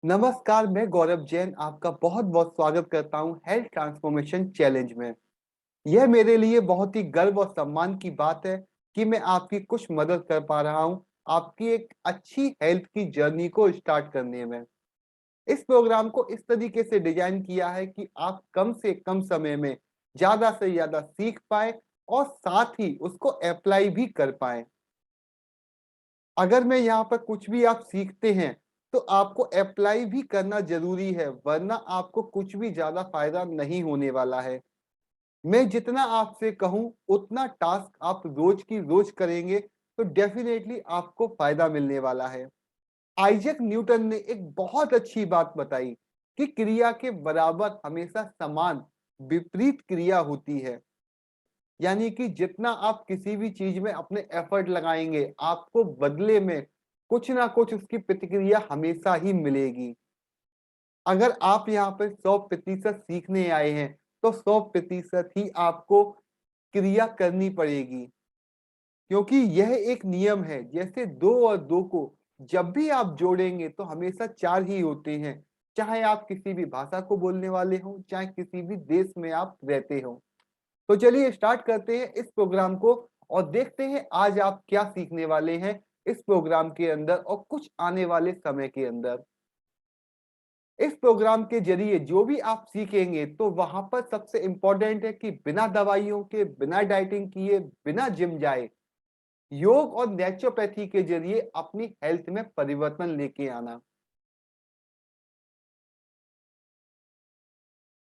नमस्कार, मैं गौरव जैन आपका बहुत-बहुत स्वागत करता हूँ हेल्थ ट्रांसफॉर्मेशन चैलेंज में। यह मेरे लिए बहुत ही गर्व और सम्मान की बात है कि मैं आपकी कुछ मदद कर पा रहा हूँ, आपकी एक अच्छी हेल्थ की जर्नी को स्टार्ट करने में। इस प्रोग्राम को इस तरीके से डिज़ाइन किया है कि आप कम से कम समय में ज़्यादा से ज़्यादा सीख पाएँ और साथ ही उसको अप्लाई भी कर पाएँ। अगर मैं यहाँ पर कुछ भी आप सीखते हैं, तो आपको अप्लाई भी करना ज़रूरी है, वरना आपको कुछ भी ज़्यादा फ़ायदा नहीं होने वाला है। मैं जितना आपसे कहूँ, उतना टास्क आप रोज़ की रोज़ करेंगे, तो डेफ़िनेटली आपको फ़ायदा मिलने वाला है। आइज़ैक न्यूटन ने एक बहुत अच्छी बात बताई कि क्रिया के बराबर हमेशा समान विपरीत क्रिया होती है। यानी कि जितना आप किसी भी चीज़ में अपने एफर्ट लगाएँगे, आपको बदले में कुछ ना कुछ उसकी प्रतिक्रिया हमेशा ही मिलेगी। अगर आप यहाँ पे 100% सीखने आए हैं, तो 100% ही आपको क्रिया करनी पड़ेगी। क्योंकि यह एक नियम है, जैसे 2 और 2 को जब भी आप जोड़ेंगे तो हमेशा 4 ही होते हैं। चाहे आप किसी भी भाषा को बोलने वाले हों, चाहे किसी भी देश में आप रहते हों। तो चलिए स्टार्ट करते हैं इस प्रोग्राम को और देखते हैं आज आप क्या सीखने वाले हैं इस प्रोग्राम के अंदर और कुछ आने वाले समय के अंदर। इस प्रोग्राम के ज़रिए जो भी आप सीखेंगे तो वहाँ पर सबसे इम्पोर्टेंट है कि बिना दवाइयों के, बिना डाइटिंग किए, बिना जिम जाए, योग और नेचुरोपैथी के ज़रिए अपनी हेल्थ में परिवर्तन लेके आना।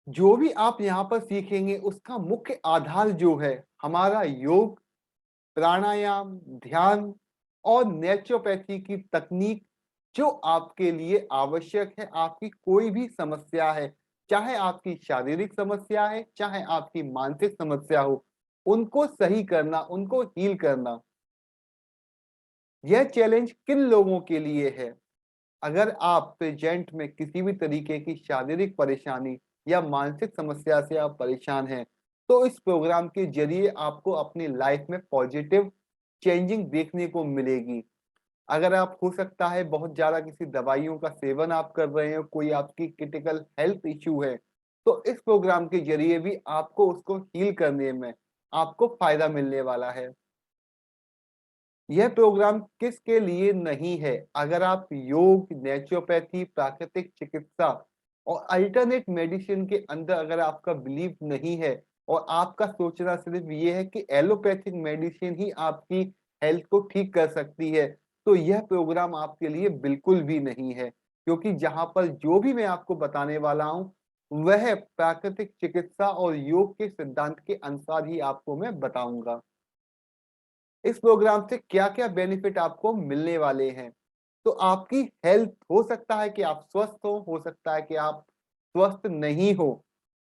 जो भी आप यहाँ पर सीखेंगे उसका मुख्य आधार जो है हमारा योग, प्राणायाम, ध्यान और नेचुरोपैथी की तकनीक जो आपके लिए आवश्यक है, आपकी कोई भी समस्या है, चाहे आपकी शारीरिक समस्या है, चाहे आपकी मानसिक समस्या हो, उनको सही करना, उनको हील करना। यह चैलेंज किन लोगों के लिए है? अगर आप प्रेज़ेंट में किसी भी तरीके की शारीरिक परेशानी या मानसिक समस्या से आप परेशान हैं, तो इस प्रोग्राम के ज़रिए आपको अपनी लाइफ़ में पॉज़िटिव चेंजिंग देखने को मिलेगी। अगर आप हो सकता है बहुत ज़्यादा किसी दवाइयों का सेवन आप कर रहे हो, कोई आपकी क्रिटिकल हेल्थ इश्यू है, तो इस प्रोग्राम के ज़रिए भी आपको उसको हील करने में आपको फ़ायदा मिलने वाला है। यह प्रोग्राम किसके लिए नहीं है? अगर आप योग, नेचुरोपैथी, प्राकृतिक चिकित्सा और अल्टरनेट मेडिसिन के अंदर अगर आपका बिलीव नहीं है और आपका सोचना सिर्फ ये है कि एलोपैथिक मेडिसिन ही आपकी हेल्थ को ठीक कर सकती है, तो यह प्रोग्राम आपके लिए बिल्कुल भी नहीं है। क्योंकि जहाँ पर जो भी मैं आपको बताने वाला हूँ, वह प्राकृतिक चिकित्सा और योग के सिद्धांत के अनुसार ही आपको मैं बताऊँगा। इस प्रोग्राम से क्या-क्या बेनिफिट आपको मिलने वाले हैं। तो आपकी हेल्थ हो सकता है कि आप स्वस्थ हो सकता है कि आप स्वस्थ नहीं हो।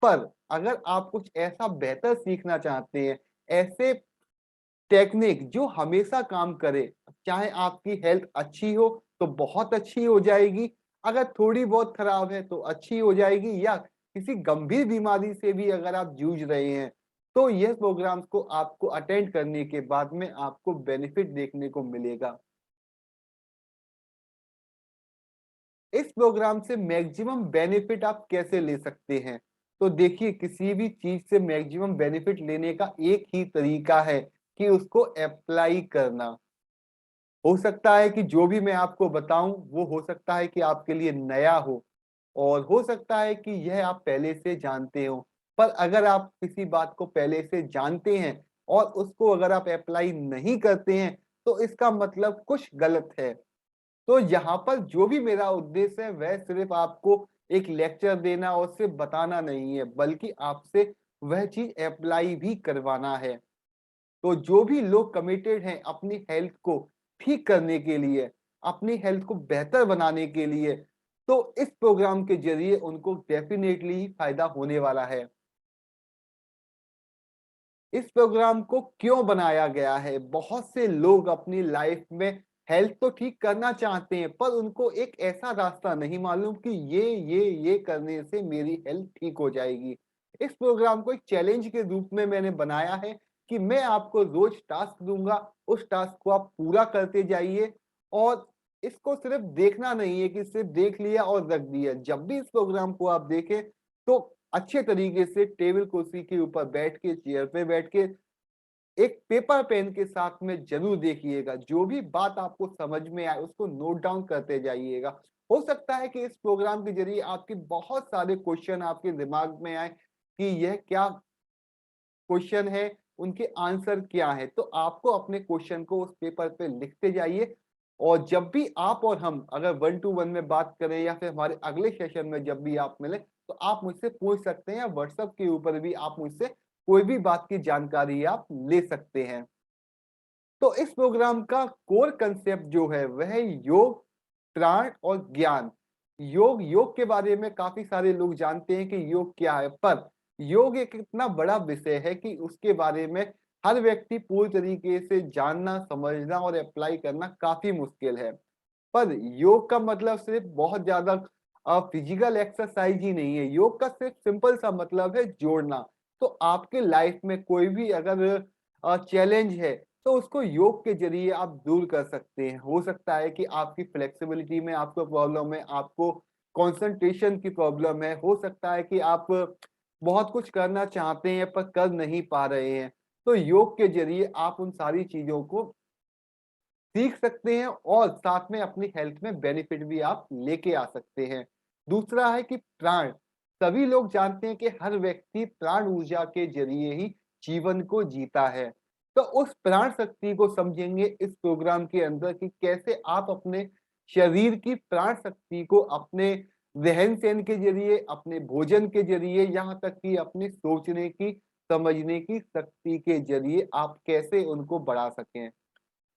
पर अगर आप कुछ ऐसा बेहतर सीखना चाहते हैं, ऐसे टेक्निक जो हमेशा काम करे, चाहे आपकी हेल्थ अच्छी हो तो बहुत अच्छी हो जाएगी, अगर थोड़ी बहुत खराब है तो अच्छी हो जाएगी या किसी गंभीर बीमारी से भी अगर आप जूझ रहे हैं, तो यह प्रोग्राम्स को आपको अटेंड करने के बाद में आपको बेनिफिट देखने को मिलेगा। इस प्रोग्राम से मैक्सिमम बेनिफिट आप कैसे ले सकते हैं? तो देखिए किसी भी चीज़ से मैक्सिमम बेनिफिट लेने का एक ही तरीका है कि उसको अप्लाई करना। हो सकता है कि जो भी मैं आपको बताऊँ वो हो सकता है कि आपके लिए नया हो और हो सकता है कि यह आप पहले से जानते हो। पर अगर आप किसी बात को पहले से जानते हैं और उसको अगर आप अप्लाई नहीं करते हैं, तो इसका मतलब कुछ गलत है। तो यहाँ पर जो भी मेरा उद्देश्य है वह सिर्फ़ आपको एक लेक्चर देना और सिर्फ़ बताना नहीं है, बल्कि आपसे वह चीज़ अप्लाई भी करवाना है। तो जो भी लोग कमिटेड हैं अपनी हेल्थ को ठीक करने के लिए, अपनी हेल्थ को बेहतर बनाने के लिए, तो इस प्रोग्राम के ज़रिए उनको डेफ़िनेटली फ़ायदा होने वाला है। इस प्रोग्राम को क्यों बनाया गया है? बहुत से लोग अपनी लाइफ़ में हेल्थ तो ठीक करना चाहते हैं, पर उनको एक ऐसा रास्ता नहीं मालूम कि ये करने से मेरी हेल्थ ठीक हो जाएगी। इस प्रोग्राम को एक चैलेंज के रूप में मैंने बनाया है कि मैं आपको रोज़ टास्क दूँगा, उस टास्क को आप पूरा करते जाइए और इसको सिर्फ देखना नहीं है कि सिर्फ देख लिया और रख दिया। जब भी इस प्रोग्राम को आप देखें तो अच्छे तरीके से टेबल कुर्सी के ऊपर बैठ के, चेयर पे बैठ के एक पेपर पेन के साथ में ज़रूर देखिएगा। जो भी बात आपको समझ में आए उसको नोट डाउन करते जाइएगा। हो सकता है कि इस प्रोग्राम के ज़रिए आपके बहुत सारे क्वेश्चन आपके दिमाग में आए कि यह क्या क्वेश्चन है, उनके आंसर क्या है। तो आपको अपने क्वेश्चन को उस पेपर पे लिखते जाइए और जब भी आप और हम अगर 1 टू 1 में बात करें या फिर हमारे अगले सेशन में जब भी आप मिलें, तो आप मुझसे पूछ सकते हैं या व्हाट्सएप के ऊपर भी आप मुझसे कोई भी बात की जानकारी आप ले सकते हैं। तो इस प्रोग्राम का कोर कंसेप्ट जो है वह है योग, प्राण और ज्ञान। योग के बारे में काफ़ी सारे लोग जानते हैं कि योग क्या है, पर योग एक इतना बड़ा विषय है कि उसके बारे में हर व्यक्ति पूरी तरीके से जानना, समझना और अप्लाई करना काफ़ी मुश्किल है। पर योग का मतलब सिर्फ बहुत ज़्यादा फिजिकल एक्सरसाइज ही नहीं है। योग का सिर्फ सिंपल सा मतलब है जोड़ना। तो आपके लाइफ में कोई भी अगर चैलेंज है, तो उसको योग के ज़रिए आप दूर कर सकते हैं। हो सकता है कि आपकी फ्लेक्सिबिलिटी में आपको प्रॉब्लम है, आपको कंसंट्रेशन की प्रॉब्लम है, हो सकता है कि आप बहुत कुछ करना चाहते हैं पर कर नहीं पा रहे हैं। तो योग के ज़रिए आप उन सारी चीज़ों को सीख सकते हैं और साथ में अपनी हेल्थ में बेनिफिट भी आप लेके आ सकते हैं। दूसरा है कि प्राण, सभी लोग जानते हैं कि हर व्यक्ति प्राण ऊर्जा के ज़रिए ही जीवन को जीता है। तो उस प्राण शक्ति को समझेंगे इस प्रोग्राम के अंदर कि कैसे आप अपने शरीर की प्राण शक्ति को अपने रहन-सहन के ज़रिए, अपने भोजन के ज़रिए, यहाँ तक कि अपने सोचने की, समझने की शक्ति के ज़रिए आप कैसे उनको बढ़ा सकें।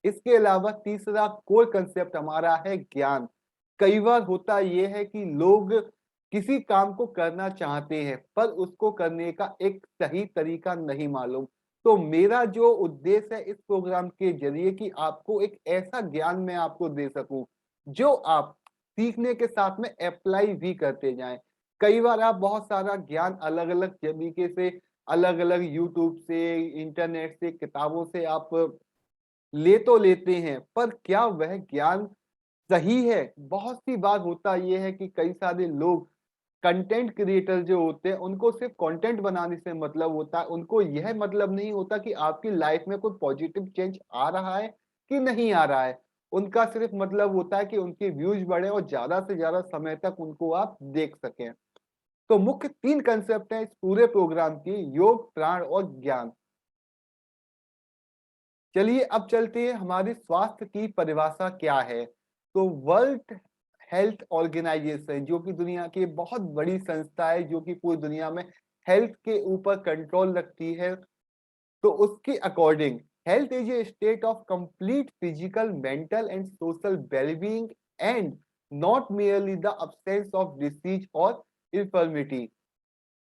इसके अलावा तीसरा कोर कंसेप्ट हमारा है ज्ञान। कई बार होता ये है कि लोग किसी काम को करना चाहते हैं, पर उसको करने का एक सही तरीका नहीं मालूम। तो मेरा जो उद्देश्य है इस प्रोग्राम के ज़रिए कि आपको एक ऐसा ज्ञान मैं आपको दे सकूँ, जो आप सीखने के साथ में एप्लाई भी करते जाएँ। कई बार आप बहुत सारा ज्ञान अलग-अलग तरीके से, अलग-अलग यूट्यूब से, इंटरनेट से, किताबों से आप ले तो लेते हैं, पर क्या वह ज्ञान सही है? बहुत सी बार होता ये है कि कई सारे लोग कंटेंट क्रिएटर जो होते हैं, उनको सिर्फ़ कंटेंट बनाने से मतलब होता है। उनको यह मतलब नहीं होता कि आपकी लाइफ़ में कोई पॉजिटिव चेंज आ रहा है कि नहीं आ रहा है। उनका सिर्फ़ मतलब होता है कि उनके व्यूज़ बढ़े और ज़्यादा से ज़्यादा समय तक उनको आप देख सकें। तो मुख्य 3 कांसेप्ट हैं इस पूरे प्रोग्राम की योग, प्राण और ज्ञान। चलिए अब चलते हैं हमारे स्वास्थ्य की परिभाषा क्या है। तो वर्ल्ड हेल्थ ऑर्गेनाइजेशन जो कि दुनिया की बहुत बड़ी संस्था है जो कि पूरी दुनिया में हेल्थ के ऊपर कंट्रोल रखती है। तो उसके according health is a state of complete physical, mental and social wellbeing and not merely the absence of disease और इन्फर्मिटी।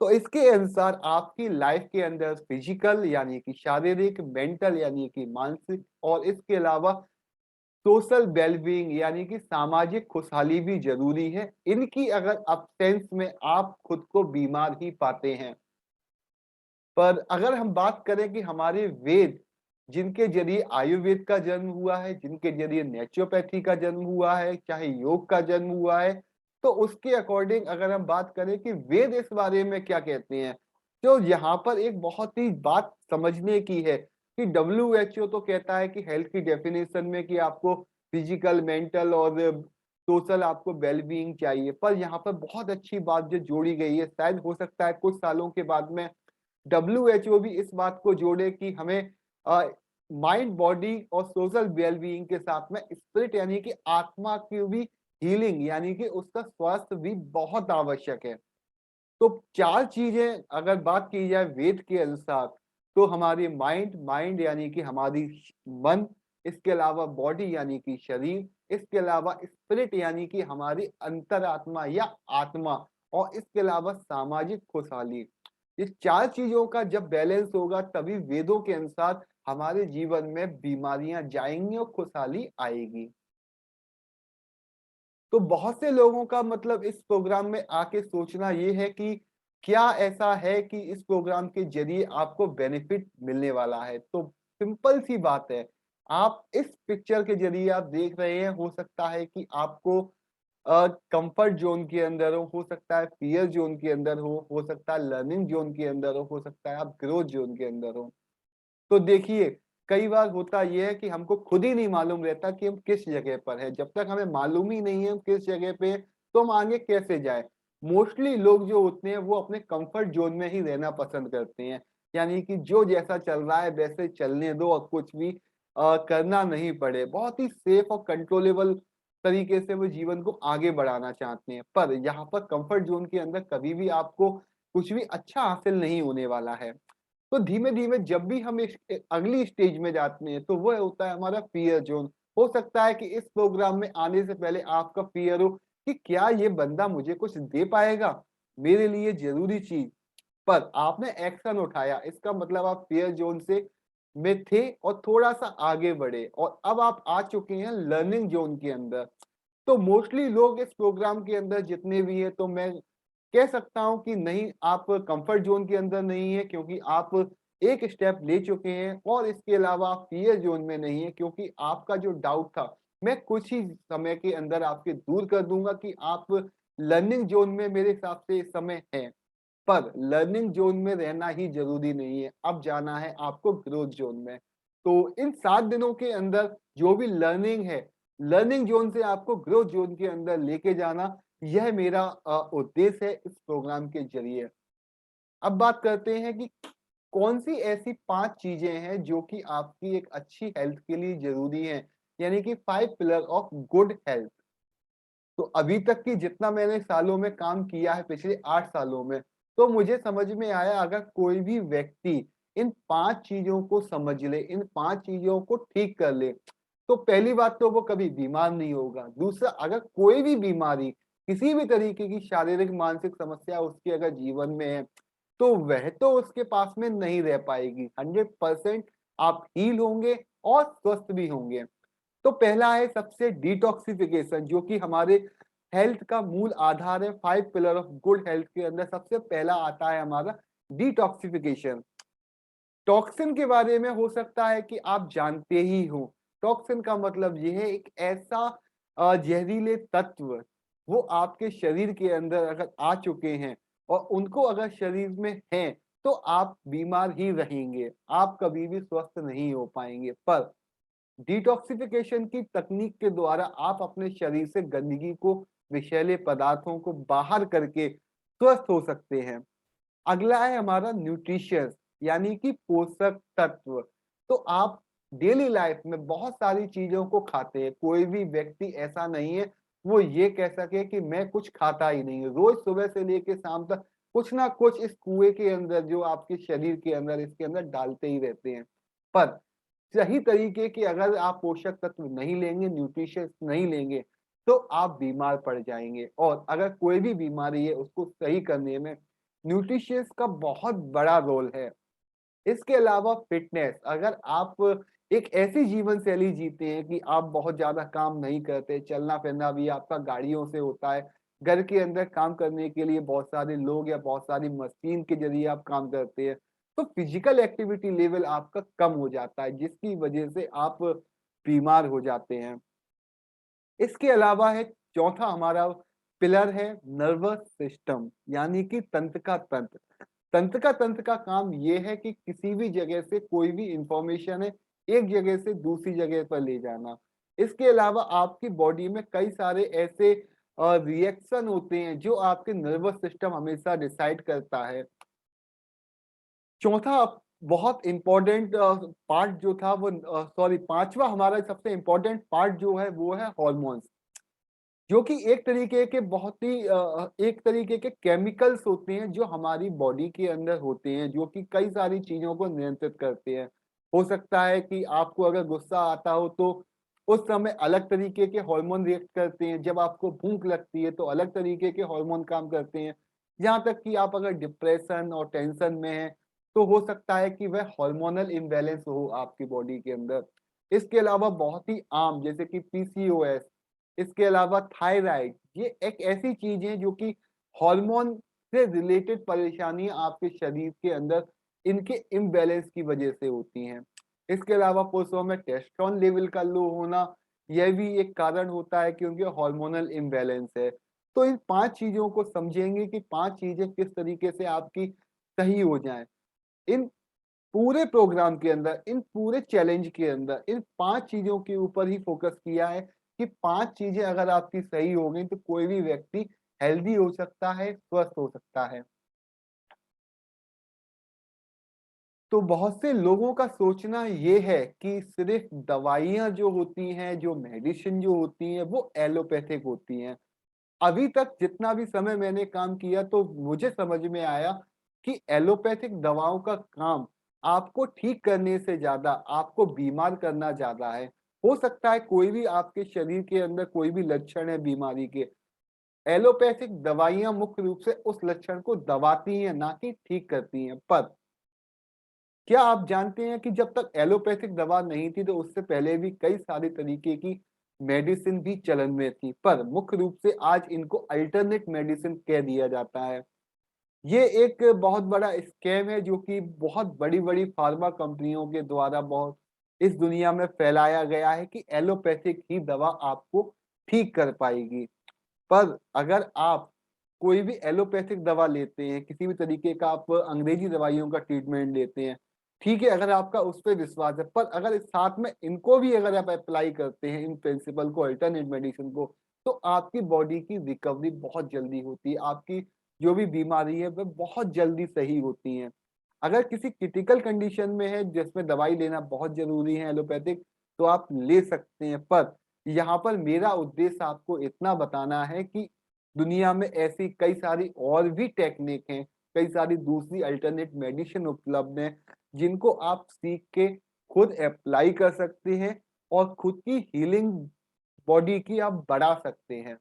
तो इसके अनुसार आपकी लाइफ के अंदर फिजिकल यानी कि शारीरिक, मेंटल यानी कि मानसिक और इसके अलावा सोशल वेलबीइंग यानी कि सामाजिक खुशहाली भी ज़रूरी है। इनकी अगर अब्सेंस में आप खुद को बीमार ही पाते हैं। पर अगर हम बात करें कि हमारे वेद जिनके ज़रिए आयुर्वेद का जन्म हुआ है, जिनके ज़रिए नेचुरोपैथी का जन्म हुआ है, चाहे योग का जन्म हुआ है, तो उसके अकॉर्डिंग अगर हम बात करें कि वेद इस बारे में क्या कहते हैं, तो यहाँ पर एक बहुत ही बात समझने की है कि डब्ल्यूएचओ तो कहता है कि हेल्थ की डेफिनेशन में कि आपको फिजिकल, मेंटल और सोशल आपको वेल-बीइंग चाहिए। पर यहाँ पर बहुत अच्छी बात जो जोड़ी गई है, शायद हो सकता है कुछ सालों के बाद में डब्ल्यूएचओ भी इस बात को जोड़े कि हमें माइंड, बॉडी और सोशल वेलबीइंग के साथ में स्पिरिट यानी कि आत्मा की भी हीलिंग यानी कि उसका स्वास्थ्य भी बहुत आवश्यक है। तो 4 चीज़ें अगर बात की जाए वेद के अनुसार, तो हमारी माइंड माइंड यानी कि हमारी मन, इसके अलावा बॉडी यानी कि शरीर, इसके अलावा स्पिरिट यानी कि हमारी अंतरात्मा या आत्मा और इसके अलावा सामाजिक खुशहाली। इस 4 चीज़ों का जब बैलेंस होगा तभी वेदों के अनुसार हमारे जीवन में बीमारियाँ जाएँगी और खुशहाली आएगी। तो बहुत से लोगों का मतलब इस प्रोग्राम में आके सोचना ये है कि क्या ऐसा है कि इस प्रोग्राम के ज़रिए आपको बेनिफिट मिलने वाला है? तो सिंपल सी बात है, आप इस पिक्चर के ज़रिए आप देख रहे हैं, हो सकता है कि आपको कंफर्ट ज़ोन के अंदर हो सकता है फ़ियर ज़ोन के अंदर हो सकता है लर्निंग ज़ोन के अंदर हो सकता है आप ग्रोथ ज़ोन के अंदर हो। तो देखिए, कई बार होता ये है कि हमको खुद ही नहीं मालूम रहता कि हम किस जगह पर हैं। जब तक हमें मालूम ही नहीं है हम किस जगह पे हैं, तो हम आगे कैसे जाएँ? मोस्टली लोग जो होते हैं वो अपने कम्फर्ट ज़ोन में ही रहना पसंद करते हैं। यानी कि जो जैसा चल रहा है वैसे चलने दो और कुछ भी करना नहीं पड़े। बहुत ही सेफ और कंट्रोलेबल तरीके से वो जीवन को आगे बढ़ाना चाहते हैं। पर यहाँ पर कम्फर्ट ज़ोन के अंदर कभी भी आपको कुछ भी अच्छा हासिल नहीं होने वाला है। तो धीमे-धीमे जब भी हम अगली स्टेज में जाते हैं, तो वो होता है हमारा फ़ियर ज़ोन। हो सकता है कि इस प्रोग्राम में आने से पहले आपका फ़ियर हो कि क्या ये बंदा मुझे कुछ दे पाएगा? मेरे लिए ज़रूरी चीज़। पर आपने एक्शन उठाया, इसका मतलब आप फ़ियर ज़ोन से में थे और थोड़ा-सा आगे बढ़े और अब आप आ चुके हैं लर्निंग ज़ोन के अंदर। तो मोस्टली लोग इस प्रोग्राम के अंदर जितने भी हैं, तो मैं कह सकता हूँ कि नहीं, आप कंफर्ट ज़ोन के अंदर नहीं है क्योंकि आप एक स्टेप ले चुके हैं और इसके अलावा आप फ़ियर ज़ोन में नहीं है क्योंकि आपका जो डाउट था, मैं कुछ ही समय के अंदर आपके दूर कर दूँगा कि आप लर्निंग ज़ोन में मेरे हिसाब से इस समय हैं। पर लर्निंग ज़ोन में रहना ही ज़रूरी नहीं है, अब जाना है आपको ग्रोथ ज़ोन में। तो इन 7 दिनों के अंदर जो भी लर्निंग है, लर्निंग ज़ोन से आपको ग्रोथ ज़ोन के अंदर लेके जाना, यह मेरा उद्देश्य है इस प्रोग्राम के ज़रिए। अब बात करते हैं कि कौन-सी ऐसी 5 चीज़ें हैं जो कि आपकी एक अच्छी हेल्थ के लिए ज़रूरी हैं, यानी कि 5 पिलर ऑफ गुड हेल्थ। तो अभी तक की जितना मैंने सालों में काम किया है पिछले 8 सालों में, तो मुझे समझ में आया अगर कोई भी व्यक्ति इन 5 चीज़ों को समझ ले, इन 5 चीज़ों को ठीक कर ले, तो पहली बात तो वो कभी बीमार नहीं होगा। दूसरा, अगर कोई भी बीमारी, किसी भी तरीके की शारीरिक, मानसिक समस्या उसके अगर जीवन में है, तो वह तो उसके पास में नहीं रह पाएगी। 100% आप हील होंगे और स्वस्थ भी होंगे। तो पहला है सबसे डिटॉक्सिफिकेशन, जो कि हमारे हेल्थ का मूल आधार है। 5 पिलर ऑफ गुड हेल्थ के अंदर सबसे पहला आता है हमारा डिटॉक्सिफिकेशन। टॉक्सिन के बारे में हो सकता है कि आप जानते ही हो। टॉक्सिन का मतलब ये है एक ऐसा जहरीले तत्व, वो आपके शरीर के अंदर अगर आ चुके हैं और उनको अगर शरीर में हैं, तो आप बीमार ही रहेंगे। आप कभी भी स्वस्थ नहीं हो पाएँगे। पर डिटॉक्सिफिकेशन की तकनीक के द्वारा आप अपने शरीर से गंदगी को, विषैले पदार्थों को बाहर करके स्वस्थ हो सकते हैं। अगला है हमारा न्यूट्रिशियस, यानी कि पोषक तत्व। तो आप डेली लाइफ में बहुत सारी चीज़ों को खाते हैं। कोई भी व्यक्ति ऐसा नहीं है, वो ये कह सके कि मैं कुछ खाता ही नहीं हूँ। रोज़ सुबह से लेके शाम तक कुछ ना कुछ इस कुएँ के अंदर, जो आपके शरीर के अंदर, इसके अंदर डालते ही रहते हैं। पर सही तरीके के अगर आप पोषक तत्व नहीं लेंगे, न्यूट्रिशियस नहीं लेंगे, तो आप बीमार पड़ जाएँगे और अगर कोई भी बीमारी है, उसको सही करने में न्यूट्रिशियस का बहुत बड़ा रोल है। इसके अलावा फिटनेस, अगर आप एक ऐसी जीवन शैली जीते हैं कि आप बहुत ज़्यादा काम नहीं करते, चलना-फिरना भी आपका गाड़ियों से होता है, घर के अंदर काम करने के लिए बहुत सारे लोग या बहुत सारी मशीन के ज़रिए आप काम करते हैं, तो फिजिकल एक्टिविटी लेवल आपका कम हो जाता है, जिसकी वजह से आप बीमार हो जाते हैं। इसके अलावा है चौथा हमारा पिलर है नर्वस सिस्टम, यानी कि तंत्र का तंत्र। तंत्र का काम ये है कि किसी भी जगह से कोई भी इंफॉर्मेशन है, एक जगह से दूसरी जगह पर ले जाना। इसके अलावा आपकी बॉडी में कई सारे ऐसे रिएक्शन होते हैं जो आपके नर्वस सिस्टम हमेशा डिसाइड करता है। चौथा बहुत इम्पोर्टेंट पार्ट जो था वो सॉरी, 5वां हमारा सबसे इम्पोर्टेंट पार्ट जो है वो है हॉर्मोन्स। जो कि एक तरीके के बहुत ही एक तरीके के केमिकल्स होते हैं जो हमारी बॉडी के अंदर होते हैं, जो कि कई सारी चीज़ों को नियंत्रित करते हैं। हो सकता है कि आपको अगर गुस्सा आता हो तो उस समय अलग तरीके के हार्मोन रिएक्ट करते हैं, जब आपको भूख लगती है तो अलग तरीके के हार्मोन काम करते हैं। यहाँ तक कि आप अगर डिप्रेशन और टेंशन में हैं, तो हो सकता है कि वह हार्मोनल इम्बैलेंस हो आपकी बॉडी के अंदर। इसके अलावा बहुत ही आम, जैसे कि पीसीओएस, इसके अलावा थायराइड, ये एक ऐसी चीज़ है जो कि हार्मोन से रिलेटेड परेशानियाँ आपके शरीर के अंदर इनके इम्बैलेंस की वजह से होती हैं। इसके अलावा पुरुषों में टेस्टोस्टेरोन लेवल का लो होना, यह भी एक कारण होता है कि उनके हार्मोनल इम्बैलेंस है। तो इन 5 चीज़ों को समझेंगे कि 5 चीज़ें किस तरीके से आपकी सही हो जाएँ। इन पूरे प्रोग्राम के अंदर, इन पूरे चैलेंज के अंदर, इन 5 चीज़ों के ऊपर ही फ़ोकस किया है कि 5 चीज़ें अगर आपकी सही हो गई, तो कोई भी व्यक्ति हेल्दी हो सकता है, स्वस्थ हो सकता है। तो बहुत से लोगों का सोचना ये है कि सिर्फ़ दवाइयाँ जो होती हैं, जो मेडिसिन जो होती हैं, वो एलोपैथिक होती हैं। अभी तक जितना भी समय मैंने काम किया तो मुझे समझ में आया कि एलोपैथिक दवाओं का काम आपको ठीक करने से ज़्यादा आपको बीमार करना ज़्यादा है। हो सकता है कोई भी आपके शरीर के अंदर कोई भी लक्षण है बीमारी के, एलोपैथिक दवाइयाँ मुख्य रूप से उस लक्षण को दबाती हैं, ना कि ठीक करती हैं। पर क्या आप जानते हैं कि जब तक एलोपैथिक दवा नहीं थी तो उससे पहले भी कई सारे तरीके की मेडिसिन भी चलन में थी, पर मुख्य रूप से आज इनको अल्टरनेट मेडिसिन कह दिया जाता है। ये एक बहुत बड़ा स्कैम है जो कि बहुत बड़ी-बड़ी फार्मा कंपनियों के द्वारा बहुत इस दुनिया में फैलाया गया है कि एलोपैथिक ही दवा आपको ठीक कर पाएगी। पर अगर आप कोई भी एलोपैथिक दवा लेते हैं, किसी भी तरीके का आप अंग्रेजी दवाइयों का ट्रीटमेंट लेते हैं, ठीक है अगर आपका उस पे विश्वास है, पर अगर इस साथ में इनको भी अगर आप अप्लाई करते हैं इन प्रिंसिपल को, अल्टरनेट मेडिसिन को, तो आपकी बॉडी की रिकवरी बहुत जल्दी होती है, आपकी जो भी बीमारी है वह बहुत जल्दी सही होती है। अगर किसी क्रिटिकल कंडीशन में है जिसमें दवाई लेना बहुत ज़रूरी है एलोपैथिक, तो आप ले सकते हैं, पर यहाँ पर मेरा उद्देश्य आपको इतना बताना है कि दुनिया में ऐसी कई सारी और भी टेक्निक हैं, कई सारी दूसरी अल्टरनेट मेडिसिन उपलब्ध हैं, जिनको आप सीख के खुद अप्लाई कर सकते हैं और खुद की हीलिंग बॉडी की आप बढ़ा सकते हैं।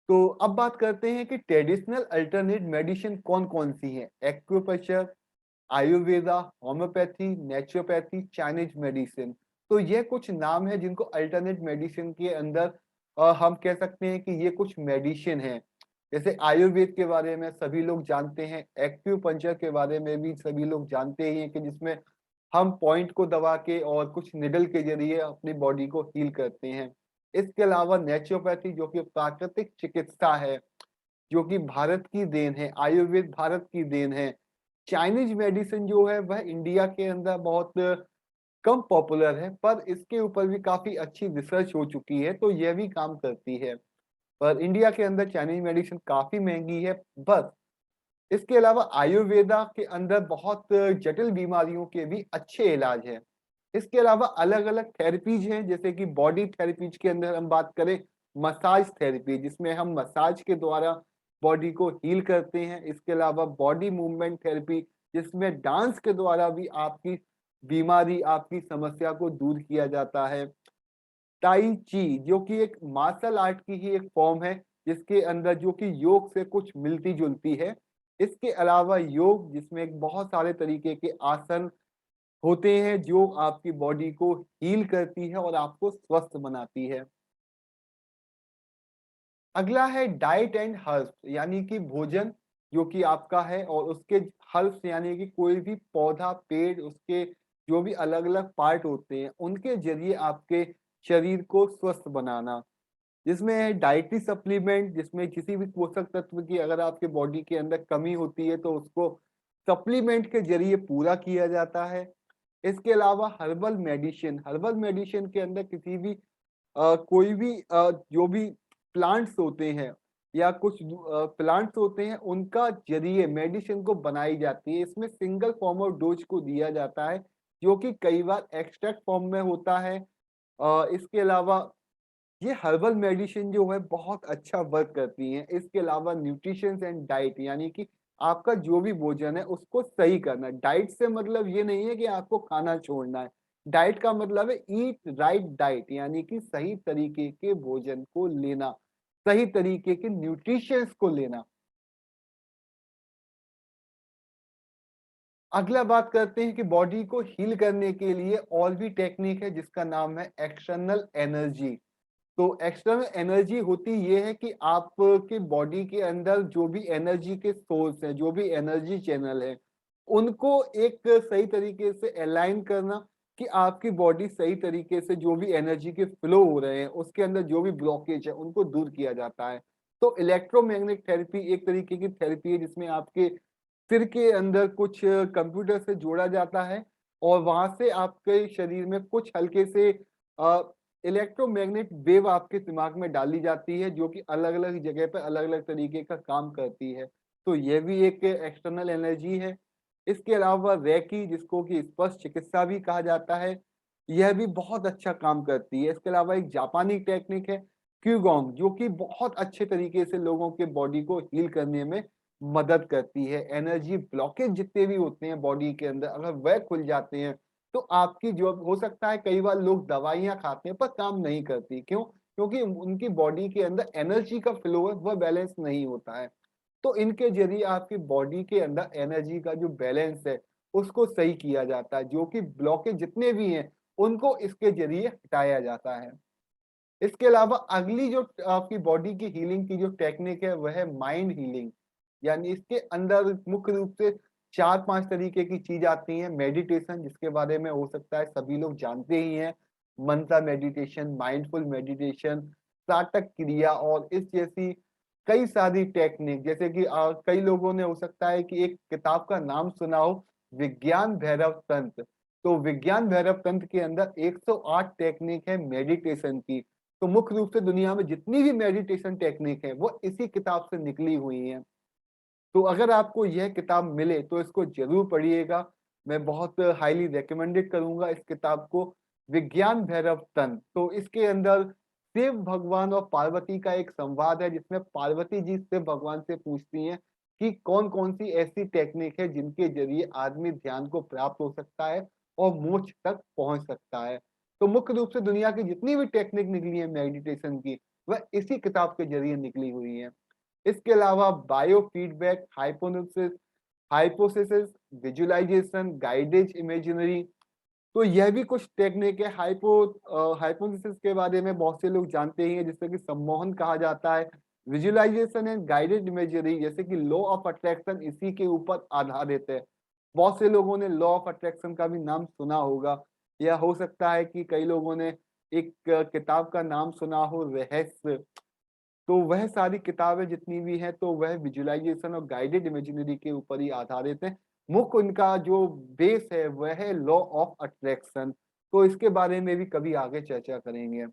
तो अब बात करते हैं कि ट्रेडिशनल अल्टरनेट मेडिसिन कौन-कौन सी हैं? Acupressure, Ayurveda, homeopathy, naturopathy, Chinese medicine. तो ये कुछ नाम हैं जिनको अल्टरनेट मेडिसिन के अंदर हम कह सकते हैं कि ये कुछ मेडिसिन हैं। जैसे आयुर्वेद के बारे में सभी लोग जानते हैं, एक्यूपंक्चर के बारे में भी सभी लोग जानते ही हैं कि जिसमें हम पॉइंट को दबा के और कुछ निडल के ज़रिए अपनी बॉडी को हील करते हैं। इसके अलावा नेचुरोपैथी जो कि प्राकृतिक चिकित्सा है, जो कि भारत की देन है, आयुर्वेद भारत की देन है। चाइनीज़ मेडिसिन जो है वह इंडिया के अंदर बहुत कम पॉपुलर है, पर इसके ऊपर भी काफ़ी अच्छी रिसर्च हो चुकी है, तो यह भी काम करती है। पर इंडिया के अंदर चाइनीज़ मेडिसिन काफ़ी महँगी है, बस इसके अलावा आयुर्वेदा के अंदर बहुत जटिल बीमारियों के भी अच्छे इलाज हैं। इसके अलावा अलग-अलग थेरेपीज़ हैं, जैसे कि बॉडी थेरेपीज़ के अंदर हम बात करें, मसाज थेरेपी जिसमें हम मसाज के द्वारा बॉडी को हील करते हैं। इसके अलावा बॉडी मूवमेंट थेरेपी जिसमें डांस के द्वारा भी आपकी बीमारी, आपकी समस्या को दूर किया जाता है। ताइ ची जो कि एक मार्शल आर्ट की ही एक फॉर्म है, जिसके अंदर जो कि योग से कुछ मिलती-जुलती है। इसके अलावा योग जिसमें एक बहुत सारे तरीके के आसन होते हैं, जो आपकी बॉडी को हील करती है और आपको स्वस्थ बनाती है। अगला है डाइट एंड हर्ब्स यानी कि भोजन जो कि आपका है और उसके हर्ब्स यानी कि कोई भी पौधा, पेड़ उसके जो भी अलग-अलग पार्ट होते हैं, उनके ज़रिए आपके शरीर को स्वस्थ बनाना। जिसमें है डाइटरी सप्लीमेंट जिसमें किसी भी पोषक तत्व की अगर आपके बॉडी के अंदर कमी होती है तो उसको सप्लीमेंट के ज़रिए पूरा किया जाता है। इसके अलावा हर्बल मेडिसिन के अंदर किसी भी कोई भी जो भी प्लांट्स होते हैं या कुछ प्लांट्स होते हैं उनका ज़रिए मेडिसिन को बनाई जाती है। इसमें सिंगल फॉर्म ऑफ डोज़ को दिया जाता है, जो कि कई बार एक्सट्रैक्ट फॉर्म में होता है। इसके अलावा ये हर्बल मेडिसिन जो है बहुत अच्छा वर्क करती हैं। इसके अलावा न्यूट्रिशंस एंड डाइट यानी कि आपका जो भी भोजन है उसको सही करना। डाइट से मतलब ये नहीं है कि आपको खाना छोड़ना है। डाइट का मतलब है ईट राइट डाइट यानी कि सही तरीके के भोजन को लेना, सही तरीके के न्यूट्रिशंस को लेना। अगला बात करते हैं कि बॉडी को हील करने के लिए और भी टेक्निक है जिसका नाम है एक्सटर्नल एनर्जी। तो एक्सटर्नल एनर्जी होती ये है कि आपके बॉडी के अंदर जो भी एनर्जी के सोर्स हैं, जो भी एनर्जी चैनल है, उनको एक सही तरीके से अलाइन करना कि आपकी बॉडी सही तरीके से जो भी एनर्जी के फ्लो हो रहे हैं, उसके अंदर जो भी ब्लॉकेज है, उनको दूर किया जाता है। तो इलेक्ट्रोमैग्नेटिक थेरेपी एक तरीके की थेरेपी है जिसमें आपके सिर के अंदर कुछ कंप्यूटर से जोड़ा जाता है और वहाँ से आपके शरीर में कुछ हल्के से अ, इलेक्ट्रोमैग्नेट वेव आपके दिमाग में डाली जाती है, जो कि अलग-अलग जगह पे अलग-अलग तरीके का काम करती है। तो ये भी एक एक्सटर्नल एनर्जी है। इसके अलावा रेकी जिसको कि स्पर्श चिकित्सा भी कहा जाता है, यह भी बहुत अच्छा काम करती है। इसके अलावा एक जापानी टेक्निक है क्यूगॉन्ग जो कि बहुत अच्छे तरीके से लोगों के बॉडी को हील करने में मदद करती है। एनर्जी ब्लॉकेज जितने भी होते हैं बॉडी के अंदर अगर वह खुल जाते हैं, तो आपकी जो हो सकता है कई बार लोग दवाइयाँ खाते हैं पर काम नहीं करती। क्यों? क्योंकि उनकी बॉडी के अंदर एनर्जी का फ्लो है वह बैलेंस नहीं होता है। तो इनके ज़रिए आपकी बॉडी के अंदर एनर्जी का जो बैलेंस है, उसको सही किया जाता है, जो कि ब्लॉकेज जितने भी हैं, उनको इसके ज़रिए हटाया जाता है। इसके अलावा अगली जो आपकी बॉडी की हीलिंग की जो टेक्निक है, वह है माइंड हीलिंग। यानी इसके अंदर मुख्य रूप से 4-5 तरीके की चीज़ आती हैं। मेडिटेशन जिसके बारे में हो सकता है सभी लोग जानते ही हैं। मंत्र मेडिटेशन, माइंडफुल मेडिटेशन, त्राटक क्रिया और इस जैसी कई सारी टेक्निक जैसे कि कई लोगों ने हो सकता है कि एक किताब का नाम सुना हो, विज्ञान भैरव तंत्र। तो विज्ञान भैरव तंत्र के अंदर 108 टेक्निक है मेडिटेशन की। तो मुख्य रूप से दुनिया में जितनी भी मेडिटेशन टेक्निक है, वो इसी किताब से निकली हुई हैं। तो अगर आपको यह किताब मिले तो इसको ज़रूर पढ़िएगा। मैं बहुत हाइली रिकमेंडेड करूँगा इस किताब को, विज्ञान भैरव तंत्र। तो इसके अंदर शिव भगवान और पार्वती का एक संवाद है जिसमें पार्वती जी शिव भगवान से पूछती हैं कि कौन-कौन सी ऐसी टेक्निक है जिनके ज़रिए आदमी ध्यान को प्राप्त हो सकता है और मोक्ष तक पहुँच सकता है। तो मुख्य रूप से दुनिया की जितनी भी टेक्निक निकली है मेडिटेशन की, वह इसी किताब के ज़रिए निकली हुई हैं। इसके अलावा bio feedback, hypothesis, visualisation, guided imaginary तो यह भी कुछ टेक्निक है। हाइपोथेसिस के बारे में बहुत से लोग जानते ही हैं जिसे कि सम्मोहन कहा जाता है। विजुअलाइजेशन एंड गाइडेड इमेजरी जैसे कि लॉ ऑफ अट्रैक्शन इसी के ऊपर आधारित है। बहुत से लोगों ने लॉ ऑफ अट्रैक्शन का भी नाम सुना होगा या हो सकता है कि कई लोगों ने एक किताब का नाम सुना हो रहस्य। तो वह सारी किताबें जितनी भी हैं तो वह विजुअलाइजेशन और गाइडेड इमेजिनरी के ऊपर ही आधारित हैं। मुख्य उनका जो बेस है वह है लॉ ऑफ अट्रैक्शन। तो इसके बारे में भी कभी आगे चर्चा करेंगे।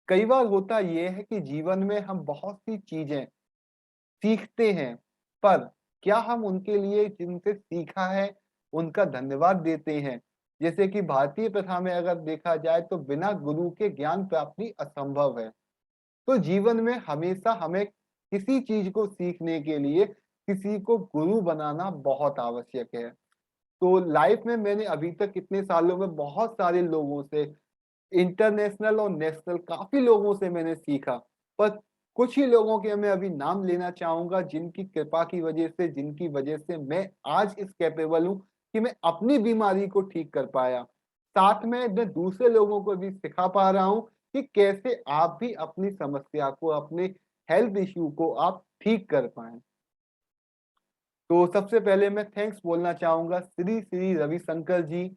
कई बार होता ये है कि जीवन में हम बहुत सी चीज़ें सीखते हैं, पर क्या हम उनके लिए जिनसे सीखा है, उनका धन्यवाद देते हैं? जैसे कि भारतीय प्रथा में अगर देखा जाए तो बिना गुरु के ज्ञान प्राप्ति असंभव है। तो जीवन में हमेशा हमें किसी चीज को सीखने के लिए किसी को गुरु बनाना बहुत आवश्यक है। तो लाइफ में मैंने अभी तक इतने सालों में बहुत सारे लोगों से इंटरनेशनल और नेशनल काफ़ी लोगों से मैंने सीखा, पर कुछ ही लोगों के मैं अभी नाम लेना चाहूँगा जिनकी कृपा की वजह से, जिनकी वजह से मैं आज इस कैपेबल हूँ कि मैं अपनी बीमारी को ठीक कर पाया। साथ में मैं दूसरे लोगों को भी सिखा पा रहा हूँ कि कैसे आप भी अपनी समस्या को, अपने हेल्थ इश्यू को आप ठीक कर पाएँ। तो सबसे पहले मैं थैंक्स बोलना चाहूँगा श्री श्री रविशंकर जी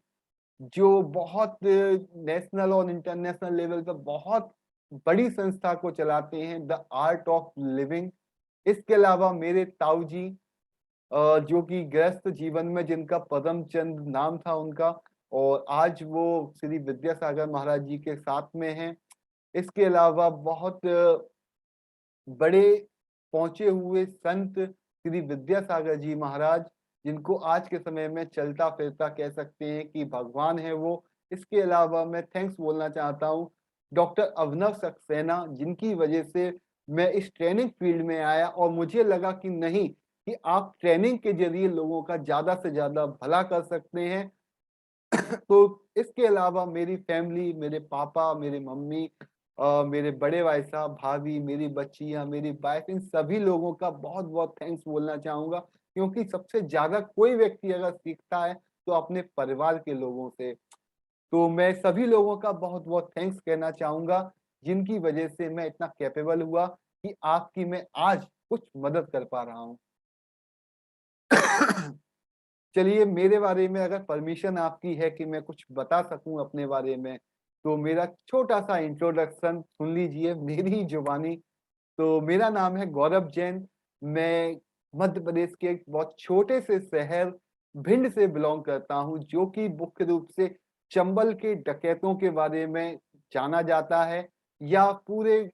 जो बहुत नेशनल और इंटरनेशनल लेवल पे बहुत बड़ी संस्था को चलाते हैं द आर्ट ऑफ लिविंग। इसके अलावा मेरे ताऊ जी जो कि गृहस्थ जीवन में जिनका पदमचंद नाम था उनका और आज वो श्री विद्यासागर महाराज जी के साथ में हैं। इसके अलावा बहुत बड़े पहुँचे हुए संत श्री विद्यासागर जी महाराज, जिनको आज के समय में चलता-फिरता कह सकते हैं कि भगवान है वो। इसके अलावा मैं थैंक्स बोलना चाहता हूँ डॉक्टर अभिनव सक्सेना, जिनकी वजह से मैं इस ट्रेनिंग फील्ड में आया और मुझे लगा कि नहीं, कि आप ट्रेनिंग के ज़रिए लोगों का ज़्यादा से ज़्यादा भला कर सकते हैं। तो इसके अलावा मेरी फैमिली, मेरे पापा, मेरे मम्मी मेरे बड़े भाई साहब, भाभी, मेरी बच्चियाँ, मेरी वाइफ़ इन सभी लोगों का बहुत-बहुत थैंक्स बोलना चाहूँगा क्योंकि सबसे ज़्यादा कोई व्यक्ति अगर सीखता है तो अपने परिवार के लोगों से। तो मैं सभी लोगों का बहुत-बहुत थैंक्स कहना चाहूँगा जिनकी वजह से मैं इतना कैपेबल हुआ कि आपकी मैं आज कुछ मदद कर पा रहा हूँ। चलिए मेरे बारे में अगर परमिशन आपकी है कि मैं कुछ बता सकूँ अपने बारे में, तो मेरा छोटा-सा इंट्रोडक्शन सुन लीजिए मेरी ही ज़ुबानी। तो मेरा नाम है गौरव जैन। मैं मध्य प्रदेश के एक बहुत छोटे से शहर भिंड से बिलॉन्ग करता हूँ, जो कि मुख्य रूप से चंबल के डकैतों के बारे में जाना जाता है, या पूरे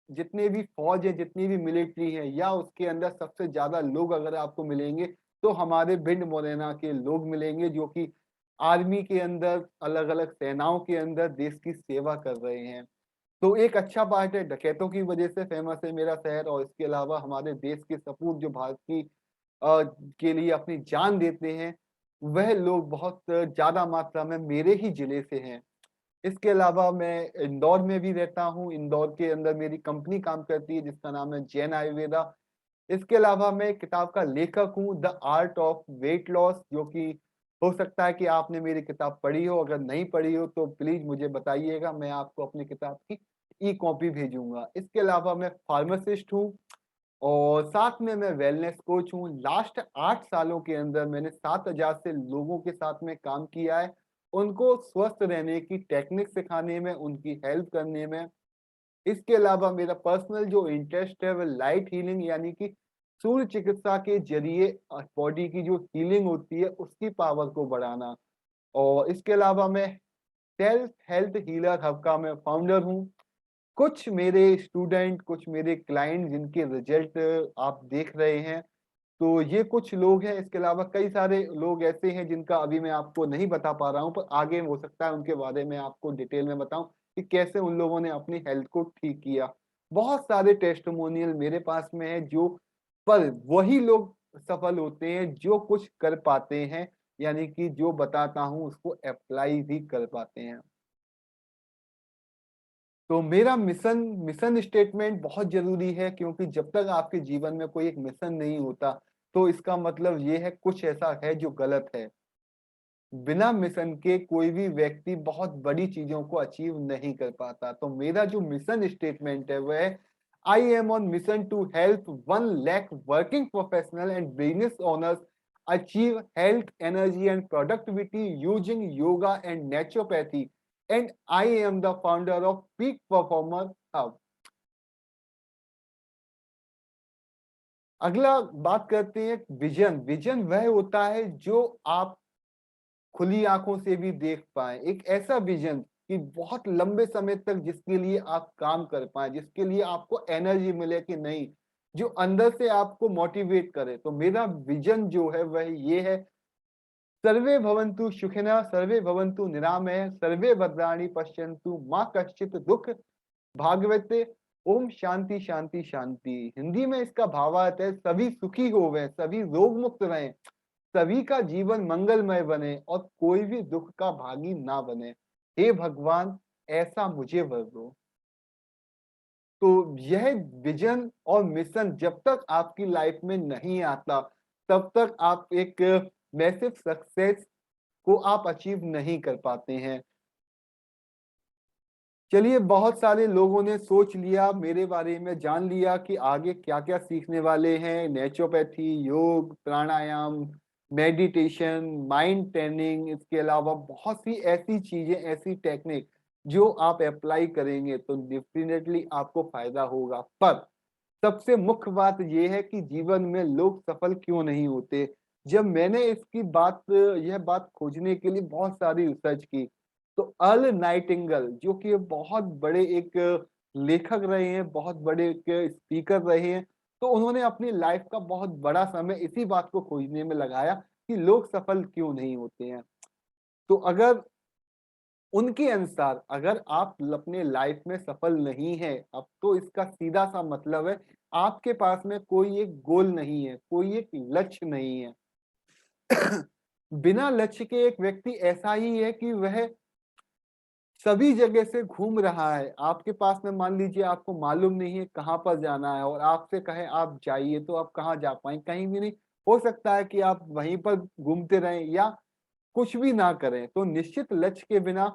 जितने भी फ़ौज है, जितनी भी मिलिट्री है, या उसके अंदर सबसे ज़्यादा लोग अगर आपको मिलेंगे, तो हमारे भिंड मुरैना के लोग मिलेंगे, जो कि आर्मी के अंदर, अलग-अलग सेनाओं के अंदर देश की सेवा कर रहे हैं। तो एक अच्छा पार्ट है, डकैतों की वजह से फेमस है मेरा शहर, और इसके अलावा हमारे देश के सपूत जो भारत की के लिए अपनी जान देते हैं, वह लोग बहुत ज़्यादा मात्रा में मेरे ही ज़िले से हैं। इसके अलावा मैं इंदौर में भी रहता हूँ, इंदौर के अंदर मेरी कंपनी काम करती है जिसका नाम है जैन आयुर्वेदा। इसके अलावा मैं एक किताब का लेखक हूँ, the art of weight loss, जो कि हो सकता है कि आपने मेरी किताब पढ़ी हो, अगर नहीं पढ़ी हो तो प्लीज़ मुझे बताइएगा, मैं आपको अपनी किताब की ई-कॉपी भेजूँगा। इसके अलावा मैं फार्मासिस्ट हूँ, और साथ में मैं वेलनेस कोच हूँ। लास्ट 8 सालों के अंदर मैंने 7000 से लोगों के साथ में काम किया है, उनको स्वस्थ रहने की टेक्निक सिखाने में, उनकी हेल्प करने में। इसके अलावा मेरा पर्सनल जो इंटरेस्ट है वो लाइट हीलिंग, यानी कि सूर्य चिकित्सा के ज़रिए बॉडी की जो हीलिंग होती है उसकी पावर को बढ़ाना। और इसके अलावा मैं सेल्फ हेल्थ हीलर हब का मैं फाउंडर हूँ। कुछ मेरे स्टूडेंट, कुछ मेरे क्लाइंट जिनके रिजल्ट आप देख रहे हैं, तो ये कुछ लोग हैं। इसके अलावा कई सारे लोग ऐसे हैं जिनका अभी मैं आपको नहीं बता पा रहा हूँ, पर आगे हो सकता है उनके बारे में आपको डिटेल में बताऊँ कि कैसे उन लोगों ने अपनी हेल्थ को ठीक किया। बहुत सारे टेस्टिमोनियल मेरे पास में है, जो पर वही लोग सफल होते हैं जो कुछ कर पाते हैं, यानी कि जो बताता हूँ उसको अप्लाई भी कर पाते हैं। तो मेरा मिशन मिशन स्टेटमेंट बहुत ज़रूरी है, क्योंकि जब तक आपके जीवन में कोई एक मिशन नहीं होता, तो इसका मतलब ये है कुछ ऐसा है जो गलत है। बिना मिशन के कोई भी व्यक्ति बहुत बड़ी चीज़ों को अचीव नहीं कर पाता। तो मेरा जो मिशन स्टेटमेंट है वह है, I am on mission to help 1 lakh working professional and business owners achieve health, energy and productivity using yoga and naturopathy, and I am the founder of peak performer hub. अगला बात करते हैं vision. Vision वह होता है जो आप खुली आँखों से भी देख पाएँ। एक ऐसा विज़न कि बहुत लंबे समय तक जिसके लिए आप काम कर पाएँ, जिसके लिए आपको एनर्जी मिले कि नहीं, जो अंदर से आपको मोटिवेट करे। तो मेरा विज़न जो है वह ये है, सर्वे भवन्तु सुखिनः, सर्वे भवन्तु निरामयः, सर्वे भद्राणि पश्यन्तु मा कश्चित् दुःख भागवते। ओम शांति शांति शांति। हिंदी में इसका भावार्थ है, सभी सुखी होवें, सभी रोग मुक्त रहें, सभी का जीवन मंगलमय बने और कोई भी दुख का भागी ना बने। हे भगवान, ऐसा मुझे वर दो। तो यह विजन और मिशन जब तक आपकी लाइफ में नहीं आता, तब तक आप एक मैसिव सक्सेस को आप अचीव नहीं कर पाते हैं। चलिए, बहुत सारे लोगों ने सोच लिया, मेरे बारे में जान लिया कि आगे क्या-क्या सीखने वाले हैं, नेचुरोपैथी, योग, प्राणायाम, मेडिटेशन, माइंड ट्रेनिंग, इसके अलावा बहुत सी ऐसी चीज़ें, ऐसी टेक्निक जो आप अप्लाई करेंगे तो डेफ़िनेटली आपको फ़ायदा होगा। पर सबसे मुख्य बात ये है कि जीवन में लोग सफल क्यों नहीं होते? जब मैंने इसकी बात यह बात खोजने के लिए बहुत सारी रिसर्च की, तो अर्ल नाइटिंगेल जो कि बहुत बड़े एक लेखक रहे हैं, बहुत बड़े एक स्पीकर रहे हैं, तो उन्होंने अपनी लाइफ का बहुत बड़ा समय इसी बात को खोजने में लगाया कि लोग सफल क्यों नहीं होते हैं। तो अगर उनके अनुसार अगर आप अपने लाइफ में सफल नहीं हैं, अब तो इसका सीधा-सा मतलब है, आपके पास में कोई एक गोल नहीं है, कोई एक लक्ष्य नहीं है। बिना लक्ष्य के एक व्यक्ति ऐसा ही है कि वह सभी जगह से घूम रहा है। आपके पास में मान लीजिए आपको मालूम नहीं है कहाँ पर जाना है, और आपसे कहें आप जाइए, तो आप कहाँ जा पाएँगे? कहीं भी नहीं। हो सकता है कि आप वहीं पर घूमते रहें या कुछ भी ना करें। तो निश्चित लक्ष्य के बिना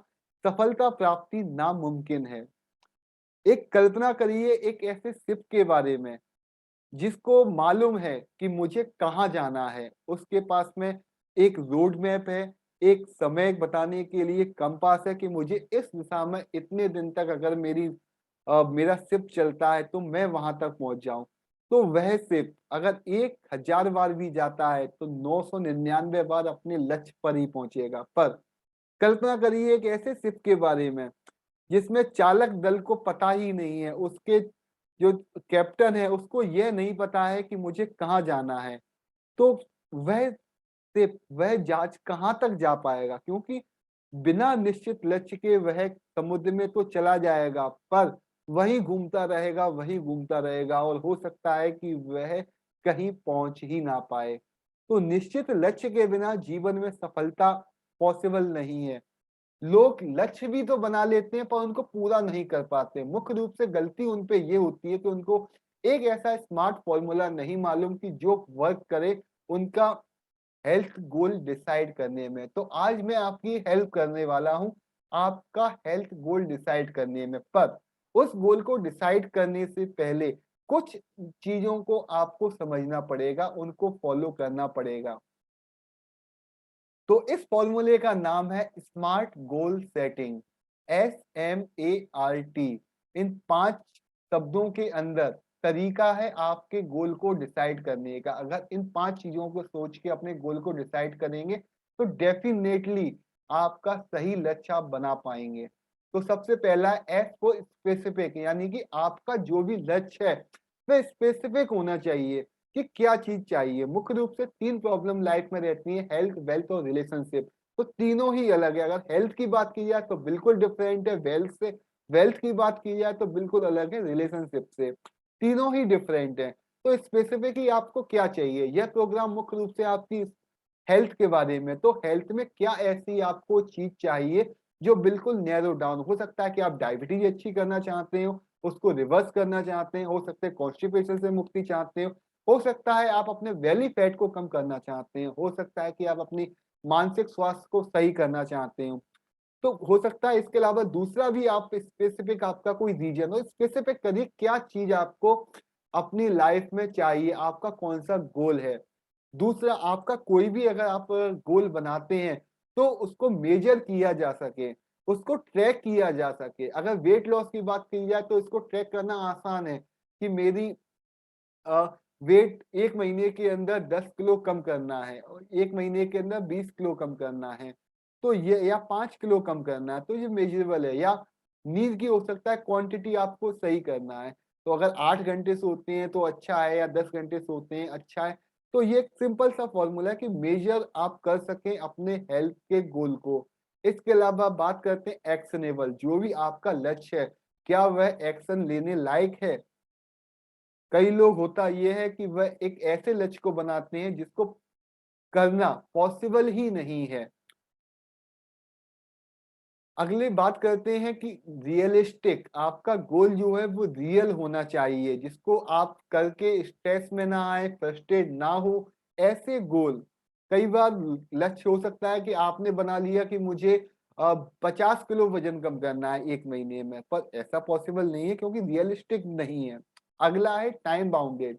सफलता प्राप्ति नामुमकिन है। एक कल्पना करिए एक ऐसे शिप के बारे में, जिसको मालूम है कि मुझे कहाँ जाना है। उसके पास में एक रोड मैप है, एक समय बताने के लिए कंपास है कि मुझे इस दिशा में इतने दिन तक अगर मेरा शिप चलता है तो मैं वहां तक पहुंच जाऊं। तो वह शिप अगर 1000 बार भी जाता है तो 999 बार अपने लक्ष्य पर ही पहुंचेगा। पर कल्पना करिए एक ऐसे शिप के बारे में जिसमें चालक दल को पता ही नहीं है, उसके जो कैप्टन है उसको यह नहीं पता है कि मुझे कहाँ जाना है। तो वह से वह जहाज कहाँ तक जा पाएगा, क्योंकि बिना निश्चित लक्ष्य के वह समुद्र में तो चला जाएगा पर वहीं घूमता रहेगा और हो सकता है कि वह कहीं पहुंच ही ना पाए। तो निश्चित लक्ष्य के बिना जीवन में सफलता पॉसिबल नहीं है। लोग लक्ष्य भी तो बना लेते हैं पर उनको पूरा नहीं कर पाते। मुख्य रूप से गलती उन पे ये होती है कि उनको एक ऐसा स्मार्ट फॉर्मूला नहीं मालूम कि जो वर्क करे उनका हेल्थ गोल डिसाइड करने में। तो आज मैं आपकी हेल्प करने वाला हूँ आपका हेल्थ गोल डिसाइड करने में। पर उस गोल को डिसाइड करने से पहले कुछ चीजों को आपको समझना पड़ेगा, उनको फॉलो करना पड़ेगा। तो इस फॉर्मूले का नाम है स्मार्ट गोल सेटिंग, SMART। इन 5 शब्दों के अंदर तरीका है आपके गोल को डिसाइड करने का। अगर इन 5 चीजों को सोच के अपने गोल को डिसाइड करेंगे तो डेफिनेटली आपका सही लक्ष्य आप बना पाएंगे। तो सबसे पहला S को स्पेसिफिक, यानी कि आपका जो भी लक्ष्य है वह स्पेसिफिक होना चाहिए कि क्या चीज चाहिए। मुख्य रूप से 3 प्रॉब्लम लाइफ में रहती है, हेल्थ, वेल्थ और रिलेशनशिप। तो तीनों ही अलग है। अगर हेल्थ की बात की जाए तो बिल्कुल डिफरेंट है वेल्थ से, वेल्थ की बात की जाए तो बिल्कुल अलग है रिलेशनशिप से। तीनों ही डिफरेंट है। तो स्पेसिफिकली आपको क्या चाहिए, यह प्रोग्राम मुख्य रूप से आपकी हेल्थ के बारे में। तो हेल्थ में क्या ऐसी आपको चीज चाहिए जो बिल्कुल नैरो डाउन। हो सकता है कि आप डायबिटीज अच्छी करना चाहते हो, उसको रिवर्स करना चाहते हैं, हो सकता है कॉन्स्टिपेशन से मुक्ति चाहते हो सकता है आप अपने बेली फैट को कम करना चाहते हैं, हो सकता है कि आप अपनी मानसिक स्वास्थ्य को सही करना चाहते हो। तो हो सकता है इसके अलावा दूसरा भी आप स्पेसिफिक आपका कोई रीजन हो, स्पेसिफिक करिए क्या चीज आपको अपनी लाइफ में चाहिए, आपका कौन सा गोल है। दूसरा, आपका कोई भी अगर आप गोल बनाते हैं तो उसको मेजर किया जा सके, उसको ट्रैक किया जा सके। अगर वेट लॉस की बात की जाए तो इसको ट्रैक करना आसान है कि मेरी वेट 1 महीने के अंदर 10 किलो कम करना है और 1 महीने के अंदर 20 किलो कम करना है। तो ये या 5 किलो कम करना है तो ये मेजरेबल है। या नींद की हो सकता है क्वांटिटी आपको सही करना है। तो अगर 8 घंटे सोते हैं तो अच्छा है या 10 घंटे सोते हैं अच्छा है। तो ये एक सिंपल सा फॉर्मूला है कि मेजर आप कर सकें अपने हेल्थ के गोल को। इसके अलावा बात करते हैं एक्शनेबल, जो भी आपका लक्ष्य है, क्या वह एक्शन लेने लायक है? कई लोग होता ये है कि वह एक ऐसे लक्ष्य को बनाते हैं जिसको करना पॉसिबल ही नहीं है। अगली बात करते हैं कि रियलिस्टिक, आपका गोल जो है वो रियल होना चाहिए, जिसको आप करके स्ट्रेस में ना आए, फ्रस्ट्रेट ना हो। ऐसे गोल, कई बार लक्ष्य हो सकता है कि आपने बना लिया कि मुझे 50 किलो वजन कम करना है 1 महीने में, पर ऐसा पॉसिबल नहीं है क्योंकि रियलिस्टिक नहीं है। अगला है टाइम बाउंडेड,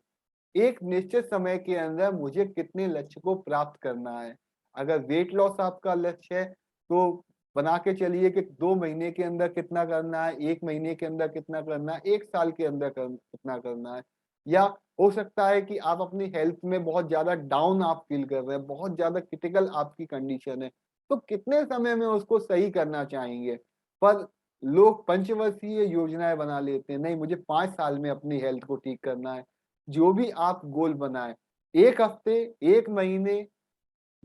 एक निश्चित समय के अंदर मुझे कितने लक्ष्य को प्राप्त करना है। अगर वेट लॉस आपका लक्ष्य है तो बना के चलिए कि 2 महीने के अंदर कितना करना है, 1 महीने के अंदर कितना करना है, 1 साल के अंदर कितना करना है। या हो सकता है कि आप अपनी हेल्थ में बहुत ज्यादा डाउन आप फील कर रहे हैं, बहुत ज्यादा क्रिटिकल आपकी कंडीशन है, तो कितने समय में उसको सही करना चाहेंगे। पर लोग पंचवर्षीय योजनाएं बना लेते हैं, नहीं मुझे 5 साल में अपनी हेल्थ को ठीक करना है। जो भी आप गोल बनाएं, 1 हफ्ते, 1 महीने,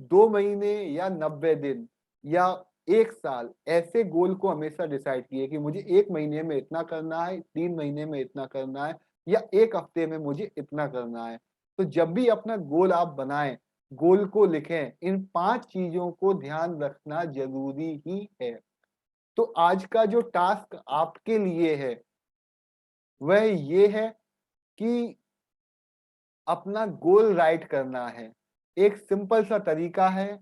2 महीने या 90 दिन या 1 साल, ऐसे गोल को हमेशा डिसाइड कीजिए कि मुझे 1 महीने में इतना करना है, 3 महीने में इतना करना है या 1 हफ्ते में मुझे इतना करना है। तो जब भी अपना गोल आप बनाएं, गोल को लिखें, इन 5 चीजों को ध्यान रखना जरूरी ही है। तो आज का जो टास्क आपके लिए है वह ये है कि अपना गोल राइट करना है। एक सिंपल सा तरीका है,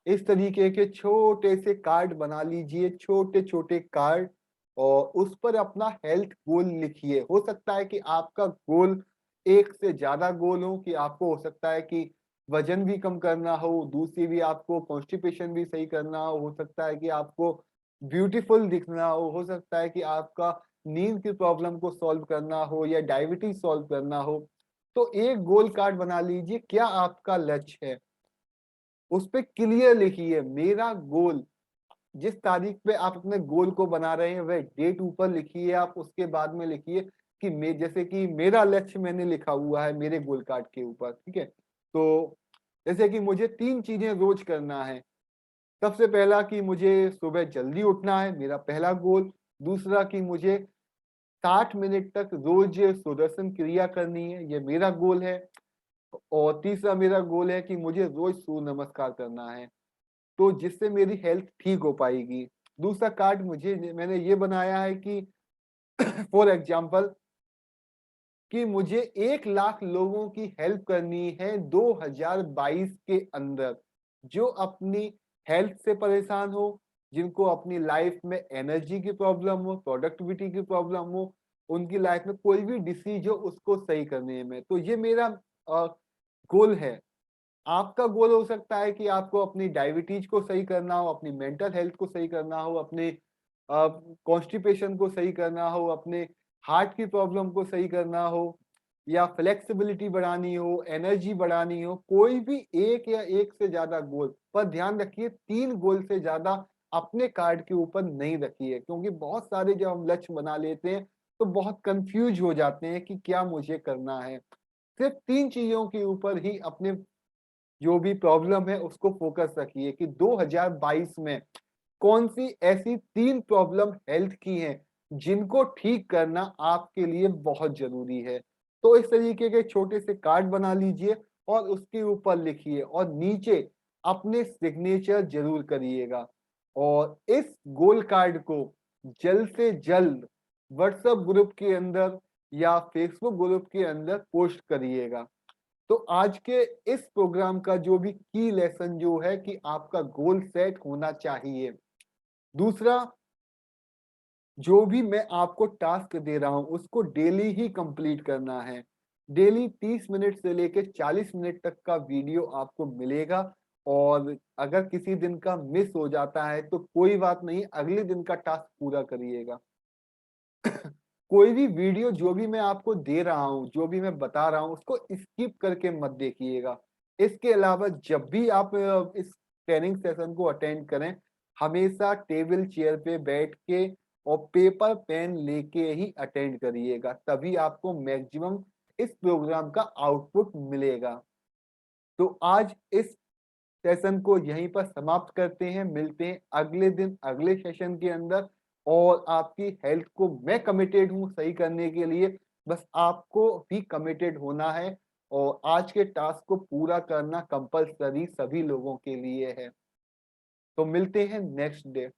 इस तरीके के छोटे से कार्ड बना लीजिए, छोटे-छोटे कार्ड, और उस पर अपना हेल्थ गोल लिखिए। हो सकता है कि आपका गोल 1 से ज़्यादा गोल हो, कि आपको हो सकता है कि वजन भी कम करना दूसरी भी आपको कॉन्स्टिपेशन भी सही करना हो सकता है कि आपको ब्यूटीफुल दिखना हो सकता है कि आपका नींद की प्रॉब्लम को सॉल्व करना हो या डायबिटीज सॉल्व करना हो। तो एक गोल कार्ड बना लीजिए, क्या आपका लक्ष्य है, उस पे क्लियर लिखिए मेरा गोल। जिस तारीख पे आप अपने गोल को बना रहे हैं वह डेट ऊपर लिखिए आप, उसके बाद में लिखिए कि मैं जैसे कि मेरा लक्ष्य मैंने लिखा हुआ है मेरे गोल कार्ड के ऊपर, ठीक है। तो जैसे कि मुझे 3 चीजें रोज करना है। सबसे पहला कि मुझे सुबह जल्दी उठना है, मेरा पहला गोल। दूसरा कि मुझे 60 मिनट तक रोज सुदर्शन क्रिया करनी है, ये मेरा गोल है। और तीसरा मेरा गोल है कि मुझे रोज सूर्य नमस्कार करना है, तो जिससे मेरी हेल्थ ठीक हो पाएगी। दूसरा कार्ड मैंने ये बनाया है कि फॉर एग्जाम्पल कि मुझे 1 लाख लोगों की हेल्प करनी है 2022 के अंदर, जो अपनी हेल्थ से परेशान हो, जिनको अपनी लाइफ में एनर्जी की प्रॉब्लम हो, प्रोडक्टिविटी की प्रॉब्लम हो, उनकी लाइफ में कोई भी डिसीज हो उसको सही करने में। तो ये मेरा गोल है। आपका गोल हो सकता है कि आपको अपनी डायबिटीज को सही करना हो, अपनी मेंटल हेल्थ को सही करना हो, अपने कॉन्स्टिपेशन को सही करना हो, अपने हार्ट की प्रॉब्लम को सही करना हो, या फ्लेक्सिबिलिटी बढ़ानी हो, एनर्जी बढ़ानी हो, कोई भी एक या एक से ज्यादा गोल। पर ध्यान रखिए 3 गोल से ज्यादा अपने कार्ड के ऊपर नहीं रखिए, क्योंकि बहुत सारे जब हम लक्ष्य बना लेते हैं तो बहुत कंफ्यूज हो जाते हैं कि क्या मुझे करना है। सिर्फ 3 चीजों के ऊपर ही अपने जो भी प्रॉब्लम है उसको फोकस रखिए कि 2022 में कौन सी ऐसी 3 प्रॉब्लम हेल्थ की हैं जिनको ठीक करना आपके लिए बहुत जरूरी है। तो इस तरीके के छोटे से कार्ड बना लीजिए और उसके ऊपर लिखिए और नीचे अपने सिग्नेचर जरूर करिएगा। और इस गोल कार्ड को जल्द से जल्द व्हाट्सएप ग्रुप के अंदर या फेसबुक ग्रुप के अंदर पोस्ट करिएगा। तो आज के इस प्रोग्राम का जो भी की लेसन जो है कि आपका गोल सेट होना चाहिए। दूसरा, जो भी मैं आपको टास्क दे रहा हूं उसको डेली ही कंप्लीट करना है। डेली 30 मिनट से लेकर 40 मिनट तक का वीडियो आपको मिलेगा। और अगर किसी दिन का मिस हो जाता है तो कोई बात नहीं, अगले दिन का टास्क पूरा करिएगा। कोई भी वीडियो जो भी मैं आपको दे रहा हूँ, जो भी मैं बता रहा हूँ, उसको स्किप करके मत देखिएगा। इसके अलावा जब भी आप इस ट्रेनिंग सेशन को अटेंड करें, हमेशा टेबल चेयर पे बैठ के और पेपर पेन लेके ही अटेंड करिएगा, तभी आपको मैक्सिमम इस प्रोग्राम का आउटपुट मिलेगा। तो आज इस सेशन को यहीं पर समाप्त करते हैं, मिलते हैं अगले दिन अगले सेशन के अंदर। और आपकी हेल्थ को मैं कमिटेड हूँ सही करने के लिए, बस आपको भी कमिटेड होना है। और आज के टास्क को पूरा करना कंपलसरी सभी लोगों के लिए है। तो मिलते हैं नेक्स्ट डे।